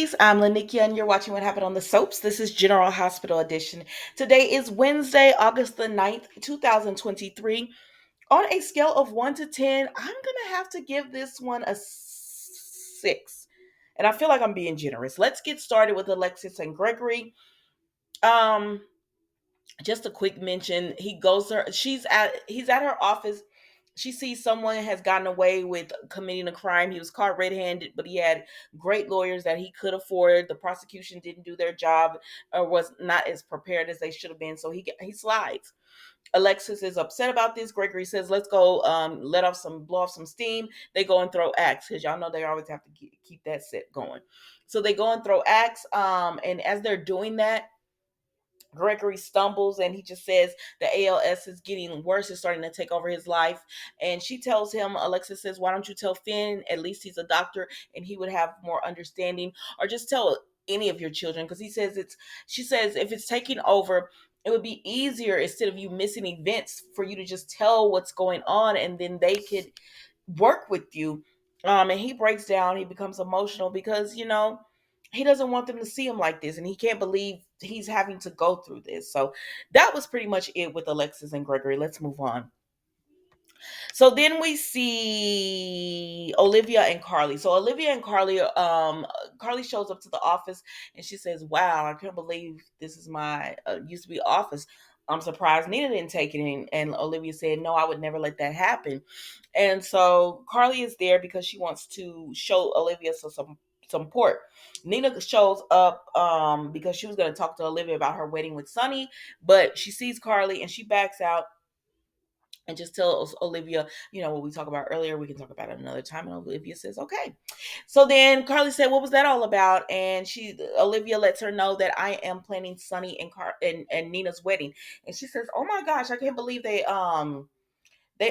ladies. I'm Lanikia, and you're watching What Happened on the Soaps. This is General Hospital Edition. Today is Wednesday, August the 9th, 2023. On a scale of 1 to 10, I'm going to have to give this one a 6. And I feel like I'm being generous. Let's get started with Alexis and Gregory. Um, just a quick mention. He's at her office. She sees someone has gotten away with committing a crime. He was caught red-handed, but he had great lawyers that he could afford. The prosecution didn't do their job or was not as prepared as they should have been, so he slides. Alexis is upset about this. Gregory says, "Let's go, blow off some steam." They go and throw axe because y'all know they always have to keep that set going. So they go and throw axe. And as they're doing that, Gregory stumbles and he just says the ALS is getting worse, is starting to take over his life. And she tells him, Alexis says, "Why don't you tell Finn? At least he's a doctor and he would have more understanding. Or just tell any of your children." Because she says, if it's taking over, it would be easier instead of you missing events for you to just tell what's going on and then they could work with you. And he breaks down, he becomes emotional because, he doesn't want them to see him like this and he can't believe he's having to go through this. So that was pretty much it with Alexis and Gregory. Let's move on. So then we see Olivia and Carly. So Olivia and Carly, Carly shows up to the office and she says, "Wow, I can't believe this is my used to be office. I'm surprised Nina didn't take it." And Olivia said, "No, I would never let that happen." And so Carly is there because she wants to show Olivia some support. Nina shows up because she was going to talk to Olivia about her wedding with Sonny, but she sees Carly and she backs out and just tells Olivia, what we talked about earlier, we can talk about it another time. And Olivia says, "Okay." So then Carly said, "What was that all about?" And Olivia lets her know that I am planning Sonny and Nina's wedding. And she says, "Oh my gosh, I can't believe they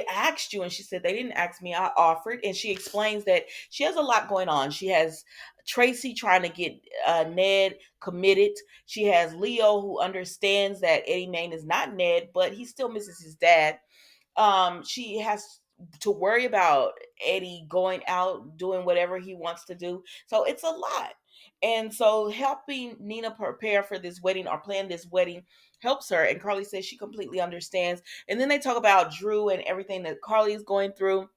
asked you." And she said, "They didn't ask me, I offered." And she explains that she has a lot going on. She has Tracy trying to get Ned committed. She has Leo, who understands that Eddie Main is not Ned, but he still misses his dad. She has to worry about Eddie going out doing whatever he wants to do. So it's a lot. And so helping Nina prepare for this wedding or plan this wedding helps her. And Carly says she completely understands. And then they talk about Drew and everything that Carly is going through.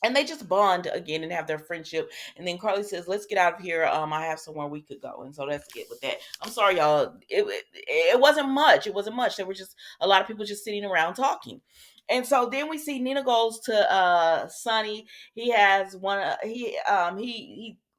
And they just bond again and have their friendship. And then Carly says, "Let's get out of here. I have somewhere we could go." And so let's get with that. I'm sorry, y'all. It wasn't much. It wasn't much. There were just a lot of people just sitting around talking. And so then we see Nina goes to Sonny. He has one. He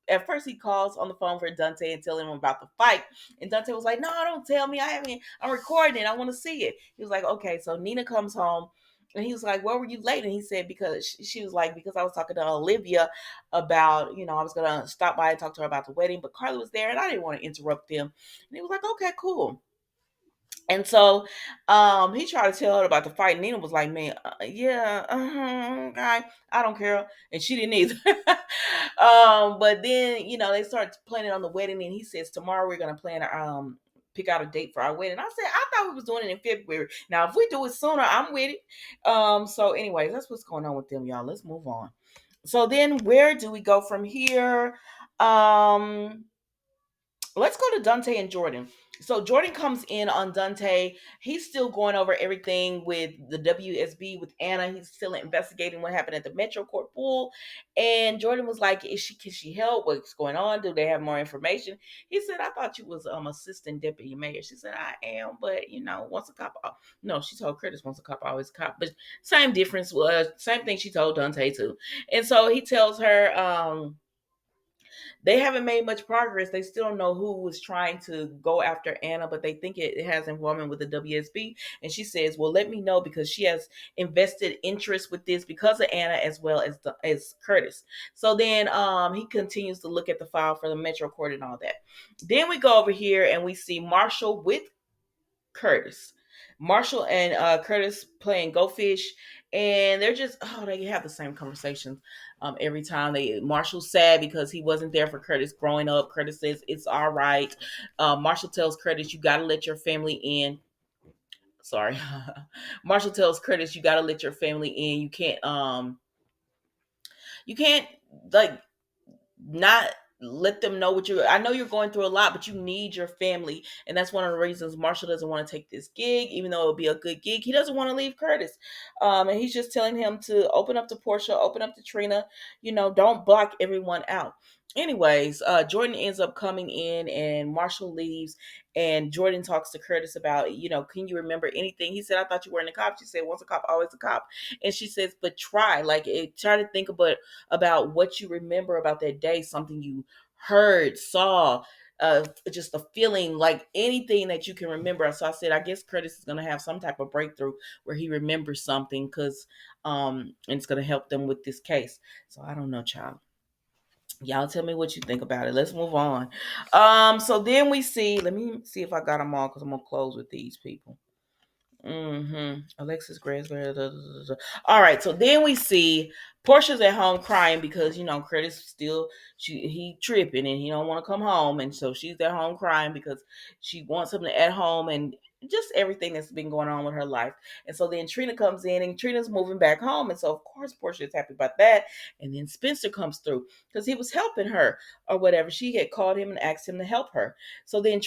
at first he calls on the phone for Dante and telling him about the fight. And Dante was like, "No, don't tell me. I haven't. I'm recording it. I want to see it." He was like, "Okay." So Nina comes home and he was like, "Where were you late?" And he said, because she was like, "Because I was talking to Olivia about, I was going to stop by and talk to her about the wedding, but Carly was there and I didn't want to interrupt them." And he was like, "Okay, cool." And so he tried to tell her about the fight. Nina was like, "Man, yeah, okay, I don't care." And she didn't either. But then, they started planning on the wedding. And he says, "Tomorrow we're going to pick out a date for our wedding." I said, "I thought we was doing it in February. Now, if we do it sooner, I'm with it." So anyways, that's what's going on with them, y'all. Let's move on. So then where do we go from here? Um, let's go to Dante and Jordan. So Jordan comes in on Dante. He's still going over everything with the WSB with Anna. He's still investigating what happened at the Metro Court pool. And Jordan was like, can she help? What's going on? Do they have more information?" He said, "I thought you was assistant deputy mayor." She said, "I am, but once a cop." No, she told Curtis, "Once a cop, always a cop." But same difference was same thing she told Dante too. And so he tells her, they haven't made much progress. They still don't know who was trying to go after Anna, but they think it has involvement with the WSB. And she says, "Well, let me know," because she has invested interest with this because of Anna as well as Curtis. So then he continues to look at the file for the Metro Court and all that. Then we go over here and we see Marshall with Curtis. Marshall and Curtis playing Go Fish, and they're just they have the same conversations every time. Marshall's sad because he wasn't there for Curtis growing up. Curtis says it's all right. Marshall tells Curtis, "You got to let your family in." Sorry, Marshall tells Curtis, "You got to let your family in. You can't like not." let them know what I know you're going through a lot, but you need your family. And that's one of the reasons Marshall doesn't want to take this gig, even though it'll be a good gig. He doesn't want to leave Curtis. And he's just telling him to open up to Portia, open up to Trina, don't block everyone out. Anyways, Jordan ends up coming in and Marshall leaves, and Jordan talks to Curtis about, can you remember anything? He said, I thought you weren't a cop. She said, once a cop, always a cop. And she says, but try to think about what you remember about that day, something you heard, saw, just a feeling, like anything that you can remember. So I said, I guess Curtis is going to have some type of breakthrough where he remembers something, because and it's going to help them with this case. So I don't know, child. Y'all tell me what you think about it. Let's move on. So then we see, let me see if I got them all, because I'm going to close with these people. Alexis Gransberry. All right, so then we see Portia's at home crying because Curtis still he tripping and he don't want to come home, and so she's at home crying because she wants him at home and just everything that's been going on with her life. And so then Trina comes in and Trina's moving back home, and so of course Portia is happy about that. And then Spencer comes through because he was helping her or whatever. She had called him and asked him to help her. So then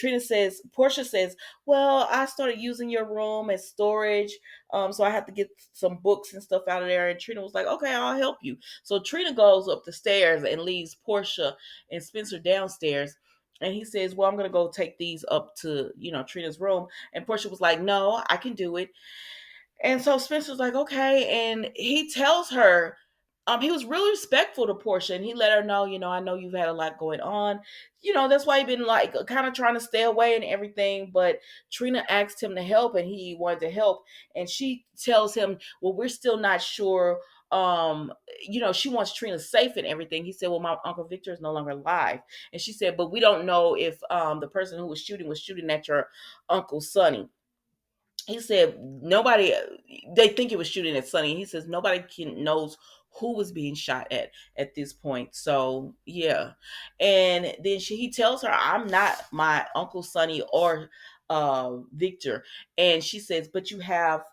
Portia says, well, I started using your room as storage. So I have to get some books and stuff out of there. And Trina was like, okay, I'll help you. So Trina goes up the stairs and leaves Portia and Spencer downstairs. And he says, well, I'm going to go take these up to, Trina's room. And Portia was like, no, I can do it. And so Spencer's like, okay. And he tells her, he was really respectful to Portia, and he let her know, I know you've had a lot going on. That's why he been like kind of trying to stay away and everything. But Trina asked him to help, and he wanted to help. And she tells him, well, we're still not sure. She wants Trina safe and everything. He said, well, my Uncle Victor is no longer alive. And she said, but we don't know if the person who was shooting at your Uncle Sonny. He said nobody, they think it was shooting at Sonny. He says nobody knows who was being shot at this point. So yeah. And then he tells her, I'm not my Uncle Sonny or Victor. And she says, but you have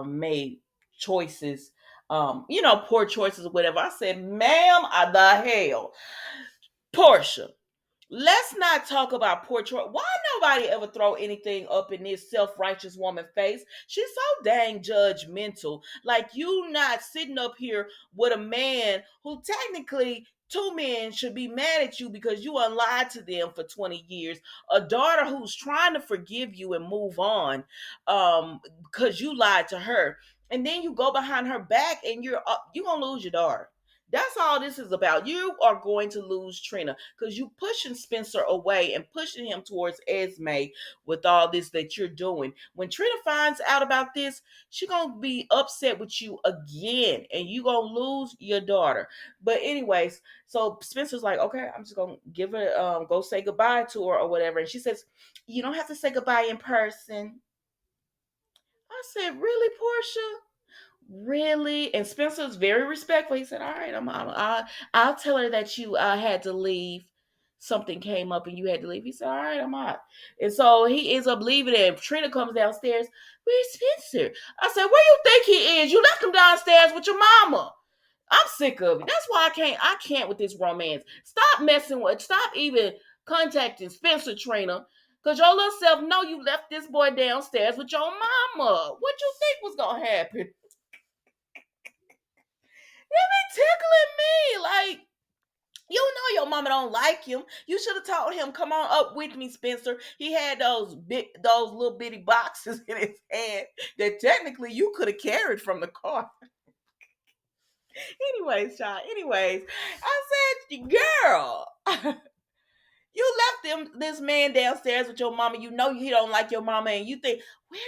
made choices, poor choices or whatever. I said, ma'am, the hell, Portia, let's not talk about poor choice. Why nobody ever throw anything up in this self-righteous woman face? She's so dang judgmental. Like, you not sitting up here with a man who technically two men should be mad at you because you lied to them for 20 years. A daughter who's trying to forgive you and move on because you lied to her. And then you go behind her back and you're gonna lose your daughter. That's all this is about. You are going to lose Trina because you pushing Spencer away and pushing him towards Esme with all this that you're doing. When Trina finds out about this, she gonna be upset with you again, and you gonna lose your daughter. But anyways, so Spencer's like, okay, I'm just gonna give her go say goodbye to her or whatever. And she says, you don't have to say goodbye in person. I said, really, Portia? Really? And Spencer's very respectful. He said, all right, I'll tell her that you had to leave. Something came up and you had to leave. He said, all right, I'm out. And so he ends up leaving, and Trina comes downstairs. Where's Spencer? I said, where you think he is? You left him downstairs with your mama. I'm sick of it. That's why I can't with this romance. Stop even contacting Spencer, Trina. Because your little self know you left this boy downstairs with your mama. What you think was going to happen? They be tickling me. Like, you know your mama don't like him. You should have told him, come on up with me, Spencer. He had those little bitty boxes in his hand that technically you could have carried from the car. Anyways, child. Anyways, I said, girl, you left this man downstairs with your mama. You know he don't like your mama, and you think, where's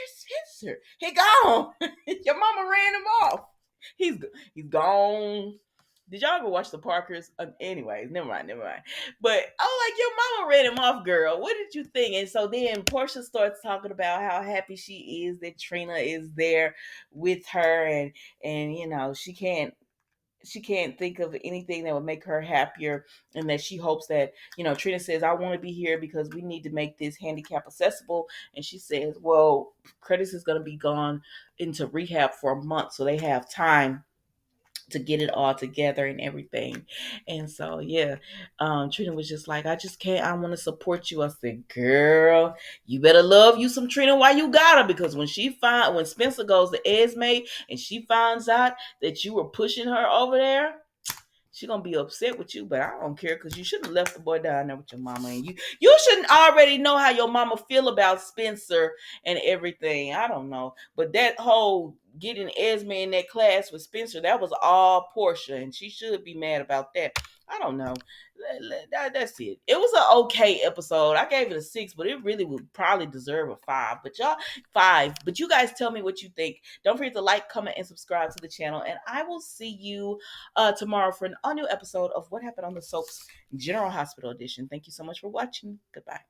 Spencer? He gone. Your mama ran him off. He's he's gone. Did y'all ever watch the Parkers? Anyways, never mind. But oh, like, your mama ran him off, girl. What did you think? And so then Portia starts talking about how happy she is that Trina is there with her, and she can't think of anything that would make her happier, and that she hopes that, Trina says, I want to be here because we need to make this handicap accessible. And she says, well, Curtis is going to be gone into rehab for a month, so they have time to get it all together and everything. And so yeah, Trina was just like, I just can't, I want to support you. I said, girl, you better love you some Trina while you got her, because when Spencer goes to Esme and she finds out that you were pushing her over there, she gonna be upset with you. But I don't care, because you shouldn't have left the boy down there with your mama, and you shouldn't already know how your mama feel about Spencer and everything. I don't know, but that whole getting Esme in that class with Spencer, that was all Portia, and she should be mad about that. I don't know. That's it. It was an okay episode. I gave it a 6, but it really would probably deserve a 5. But y'all, 5. But you guys tell me what you think. Don't forget to like, comment, and subscribe to the channel. And I will see you tomorrow for an all new episode of What Happened on the Soaps General Hospital Edition. Thank you so much for watching. Goodbye.